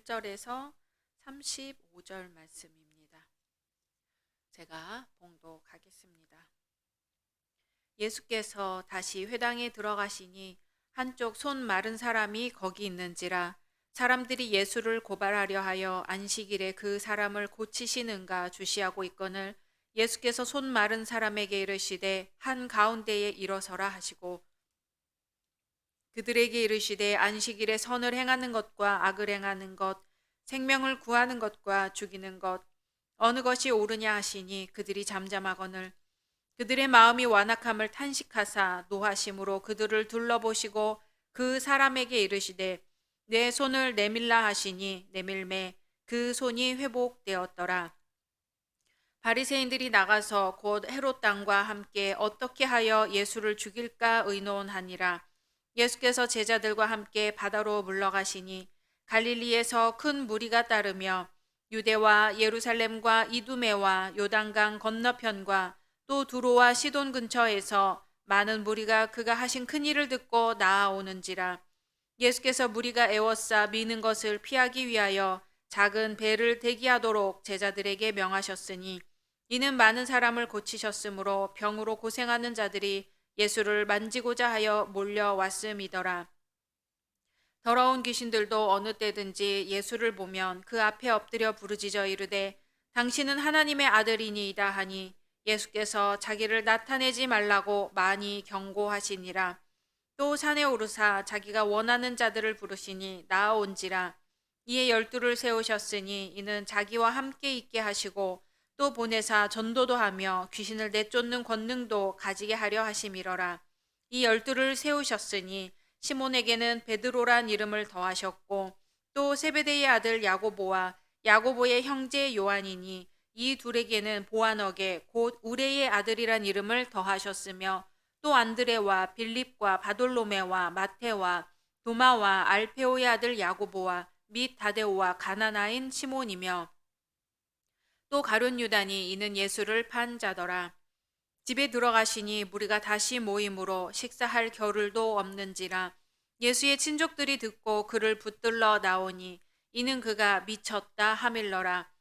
21절에서 35절 말씀입니다. 제가 봉독하겠습니다. 예수께서 다시 회당에 들어가시니 한쪽 손 마른 사람이 거기 있는지라 사람들이 예수를 고발하려 하여 안식일에 그 사람을 고치시는가 주시하고 있거늘 예수께서 손 마른 사람에게 이르시되 한 가운데에 일어서라 하시고 그들에게 이르시되 안식일에 선을 행하는 것과 악을 행하는 것, 생명을 구하는 것과 죽이는 것, 어느 것이 옳으냐 하시니 그들이 잠잠하거늘 그들의 마음이 완악함을 탄식하사 노하심으로 그들을 둘러보시고 그 사람에게 이르시되 내 손을 내밀라 하시니 내밀매 그 손이 회복되었더라. 바리새인들이 나가서 곧 헤롯 당과 함께 어떻게 하여 예수를 죽일까 의논하니라. 예수께서 제자들과 함께 바다로 물러가시니 갈릴리에서 큰 무리가 따르며 유대와 예루살렘과 이두메와 요단강 건너편과 또 두로와 시돈 근처에서 많은 무리가 그가 하신 큰 일을 듣고 나아오는지라. 예수께서 무리가 애워싸 미는 것을 피하기 위하여 작은 배를 대기하도록 제자들에게 명하셨으니 이는 많은 사람을 고치셨으므로 병으로 고생하는 자들이 예수를 만지고자 하여 몰려왔음이더라. 더러운 귀신들도 어느 때든지 예수를 보면 그 앞에 엎드려 부르짖어 이르되 당신은 하나님의 아들이니이다 하니 예수께서 자기를 나타내지 말라고 많이 경고하시니라. 또 산에 오르사 자기가 원하는 자들을 부르시니 나아온지라. 이에 12를 세우셨으니 이는 자기와 함께 있게 하시고 또 보내사 전도도 하며 귀신을 내쫓는 권능도 가지게 하려 하심이러라. 이 12를 세우셨으니 시몬에게는 베드로란 이름을 더하셨고 또 세베대의 아들 야고보와 야고보의 형제 요한이니 이 둘에게는 보아너게 곧 우레의 아들이란 이름을 더하셨으며 또 안드레와 빌립과 바돌로메와 마테와 도마와 알페오의 아들 야고보와 및 다데오와 가나나인 시몬이며 또 가룟 유다니 이는 예수를 판 자더라. 집에 들어가시니 무리가 다시 모임으로 식사할 겨를도 없는지라. 예수의 친족들이 듣고 그를 붙들러 나오니 이는 그가 미쳤다 하밀러라.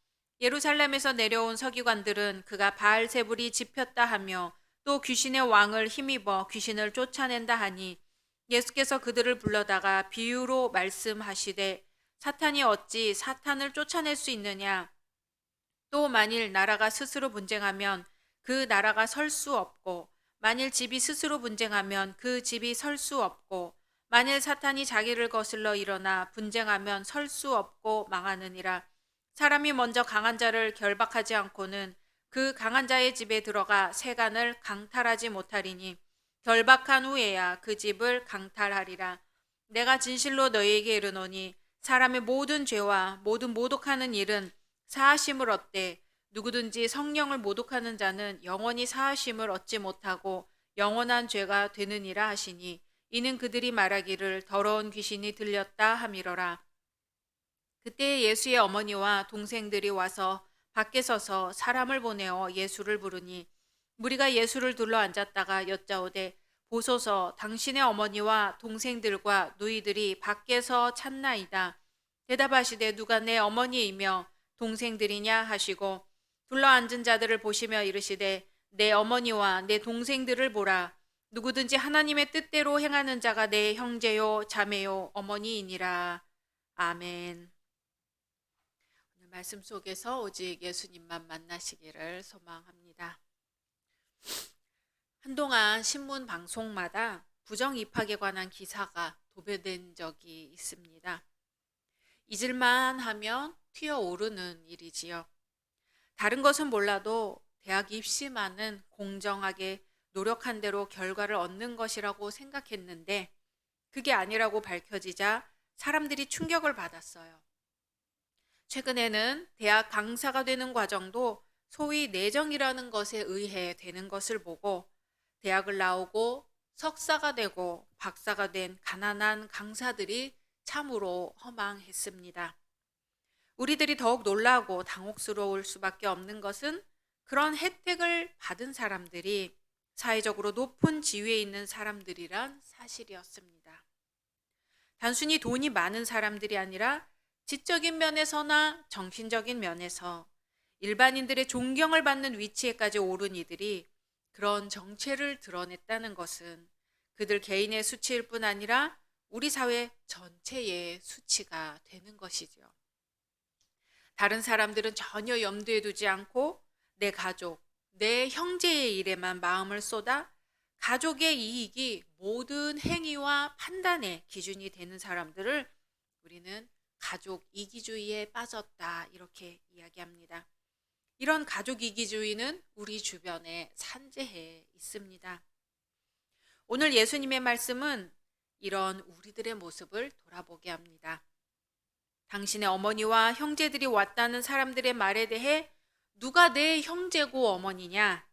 예루살렘에서 내려온 서기관들은 그가 바알세불이 집혔다 하며 또 귀신의 왕을 힘입어 귀신을 쫓아낸다 하니 예수께서 그들을 불러다가 비유로 말씀하시되 사탄이 어찌 사탄을 쫓아낼 수 있느냐. 또 만일 나라가 스스로 분쟁하면 그 나라가 설 수 없고 만일 집이 스스로 분쟁하면 그 집이 설 수 없고 만일 사탄이 자기를 거슬러 일어나 분쟁하면 설 수 없고 망하느니라. 사람이 먼저 강한 자를 결박하지 않고는 그 강한 자의 집에 들어가 세간을 강탈하지 못하리니 결박한 후에야 그 집을 강탈하리라. 내가 진실로 너희에게 이르노니 사람의 모든 죄와 모든 모독하는 일은 사하심을 얻되 누구든지 성령을 모독하는 자는 영원히 사하심을 얻지 못하고 영원한 죄가 되느니라 하시니 이는 그들이 말하기를 더러운 귀신이 들렸다 함이러라. 그때 예수의 어머니와 동생들이 와서 밖에 서서 사람을 보내어 예수를 부르니 무리가 예수를 둘러 앉았다가 여짜오되 보소서 당신의 어머니와 동생들과 누이들이 밖에서 찾나이다. 대답하시되 누가 내 어머니이며 동생들이냐 하시고 둘러 앉은 자들을 보시며 이르시되 내 어머니와 내 동생들을 보라. 누구든지 하나님의 뜻대로 행하는 자가 내 형제요 자매요 어머니이니라. 아멘. 오늘 말씀 속에서 오직 예수님만 만나시기를 소망합니다. 한동안 신문 방송마다 부정 입학에 관한 기사가 도배된 적이 있습니다. 잊을만 하면 튀어오르는 일이지요. 다른 것은 몰라도 대학 입시만은 공정하게 노력한 대로 결과를 얻는 것이라고 생각했는데 그게 아니라고 밝혀지자 사람들이 충격을 받았어요. 최근에는 대학 강사가 되는 과정도 소위 내정이라는 것에 의해 되는 것을 보고 대학을 나오고 석사가 되고 박사가 된 가난한 강사들이 참으로 허망했습니다. 우리들이 더욱 놀라고 당혹스러울 수밖에 없는 것은 그런 혜택을 받은 사람들이 사회적으로 높은 지위에 있는 사람들이란 사실이었습니다. 단순히 돈이 많은 사람들이 아니라 지적인 면에서나 정신적인 면에서 일반인들의 존경을 받는 위치에까지 오른 이들이 그런 정체를 드러냈다는 것은 그들 개인의 수치일 뿐 아니라 우리 사회 전체의 수치가 되는 것이죠. 다른 사람들은 전혀 염두에 두지 않고 내 가족, 내 형제의 일에만 마음을 쏟아 가족의 이익이 모든 행위와 판단의 기준이 되는 사람들을 우리는 가족 이기주의에 빠졌다 이렇게 이야기합니다. 이런 가족 이기주의는 우리 주변에 산재해 있습니다. 오늘 예수님의 말씀은 이런 우리들의 모습을 돌아보게 합니다. 당신의 어머니와 형제들이 왔다는 사람들의 말에 대해 누가 내 형제고 어머니냐?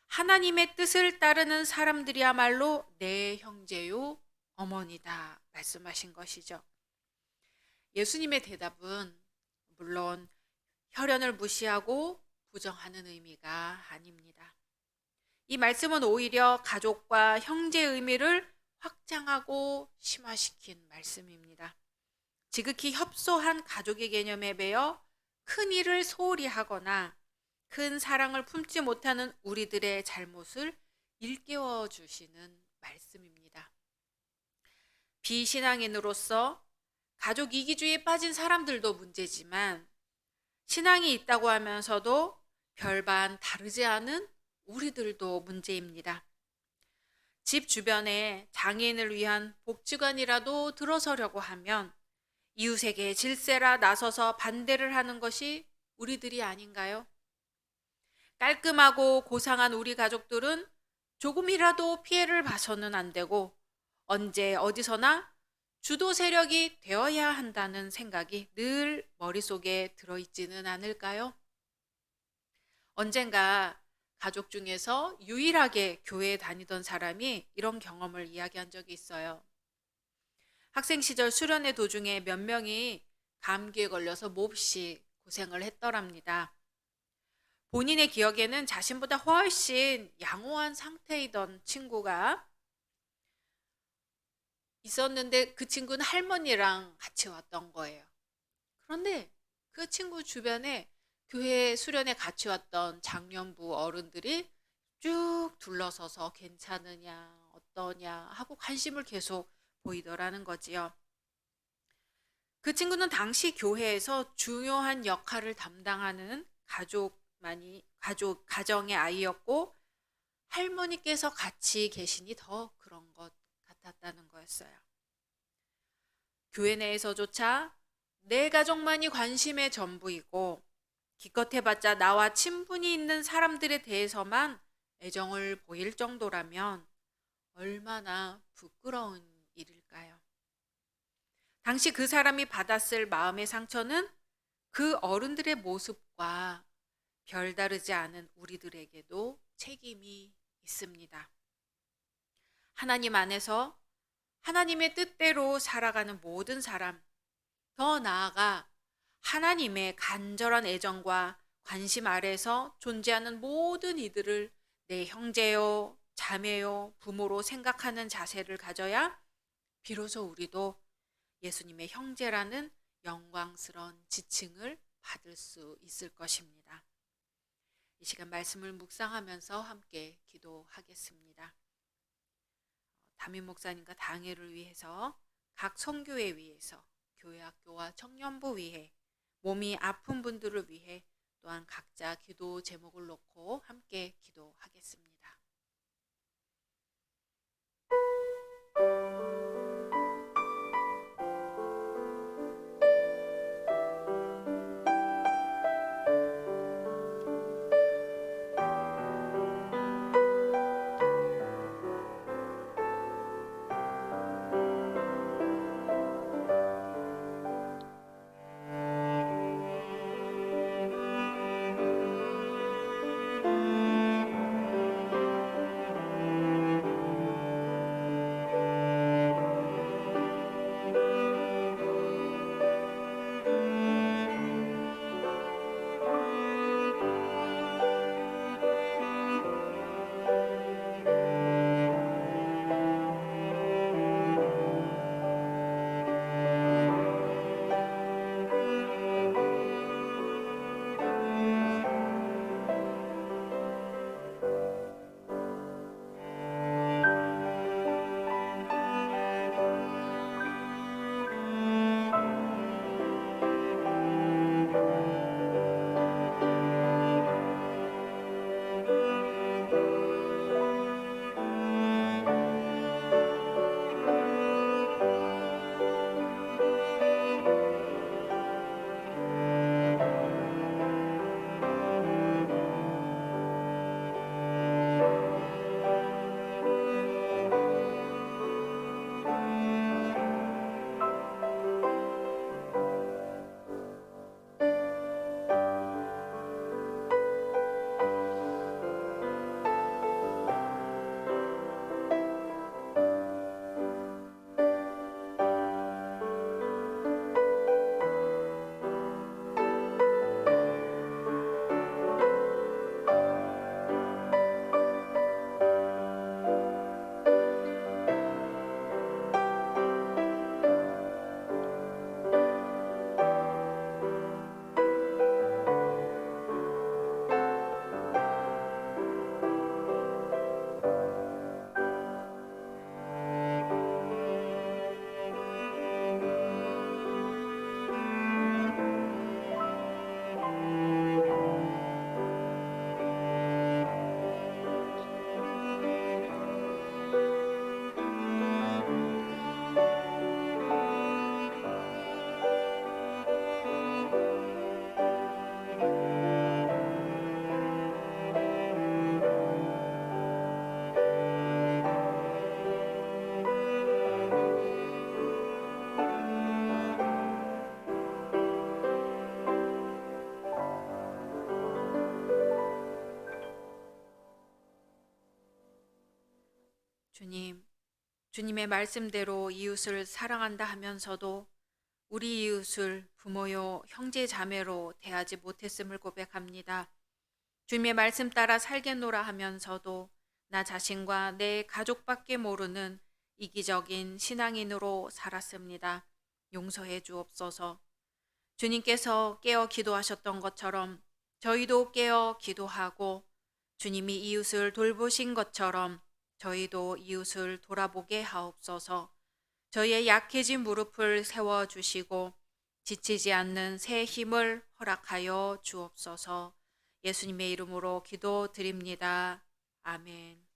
하나님의 뜻을 따르는 사람들이야말로 내 형제요 어머니다 말씀하신 것이죠. 예수님의 대답은 물론 혈연을 무시하고 부정하는 의미가 아닙니다. 이 말씀은 오히려 가족과 형제의 의미를 확장하고 심화시킨 말씀입니다. 지극히 협소한 가족의 개념에 매여 큰 일을 소홀히 하거나 큰 사랑을 품지 못하는 우리들의 잘못을 일깨워 주시는 말씀입니다. 비신앙인으로서 가족 이기주의에 빠진 사람들도 문제지만 신앙이 있다고 하면서도 별반 다르지 않은 우리들도 문제입니다. 집 주변에 장애인을 위한 복지관이라도 들어서려고 하면 이웃에게 질세라 나서서 반대를 하는 것이 우리들이 아닌가요? 깔끔하고 고상한 우리 가족들은 조금이라도 피해를 봐서는 안 되고 언제 어디서나 주도 세력이 되어야 한다는 생각이 늘 머릿속에 들어있지는 않을까요? 언젠가 가족 중에서 유일하게 교회에 다니던 사람이 이런 경험을 이야기한 적이 있어요. 학생 시절 수련회 도중에 몇 명이 감기에 걸려서 몹시 고생을 했더랍니다. 본인의 기억에는 자신보다 훨씬 양호한 상태이던 친구가 있었는데 그 친구는 할머니랑 같이 왔던 거예요. 그런데 그 친구 주변에 교회 수련회 같이 왔던 장년부 어른들이 쭉 둘러서서 괜찮으냐 어떠냐 하고 관심을 계속 보이더라는 거지요. 그 친구는 당시 교회에서 중요한 역할을 담당하는 가정의 아이였고 할머니께서 같이 계시니 더 그런 것 같았다는 거였어요. 교회 내에서조차 내 가족만이 관심의 전부이고 기껏 해봤자 나와 친분이 있는 사람들에 대해서만 애정을 보일 정도라면 얼마나 부끄러운 일일까요? 당시 그 사람이 받았을 마음의 상처는 그 어른들의 모습과 별다르지 않은 우리들에게도 책임이 있습니다. 하나님 안에서 하나님의 뜻대로 살아가는 모든 사람, 더 나아가 하나님의 간절한 애정과 관심 아래서 존재하는 모든 이들을 내 형제요, 자매요, 부모로 생각하는 자세를 가져야 비로소 우리도 예수님의 형제라는 영광스러운 지칭을 받을 수 있을 것입니다. 이 시간 말씀을 묵상하면서 함께 기도하겠습니다. 담임 목사님과 당회를 위해서 각 선교회 위해서 교회 학교와 청년부 위해 몸이 아픈 분들을 위해 또한 각자 기도 제목을 놓고 함께 기도하겠습니다. 주님의 말씀대로 이웃을 사랑한다 하면서도 우리 이웃을 부모요, 형제, 자매로 대하지 못했음을 고백합니다. 주님의 말씀 따라 살겠노라 하면서도 나 자신과 내 가족밖에 모르는 이기적인 신앙인으로 살았습니다. 용서해 주옵소서. 주님께서 깨어 기도하셨던 것처럼 저희도 깨어 기도하고 주님이 이웃을 돌보신 것처럼 저희도 이웃을 돌아보게 하옵소서. 저희의 약해진 무릎을 세워주시고 지치지 않는 새 힘을 허락하여 주옵소서. 예수님의 이름으로 기도드립니다. 아멘.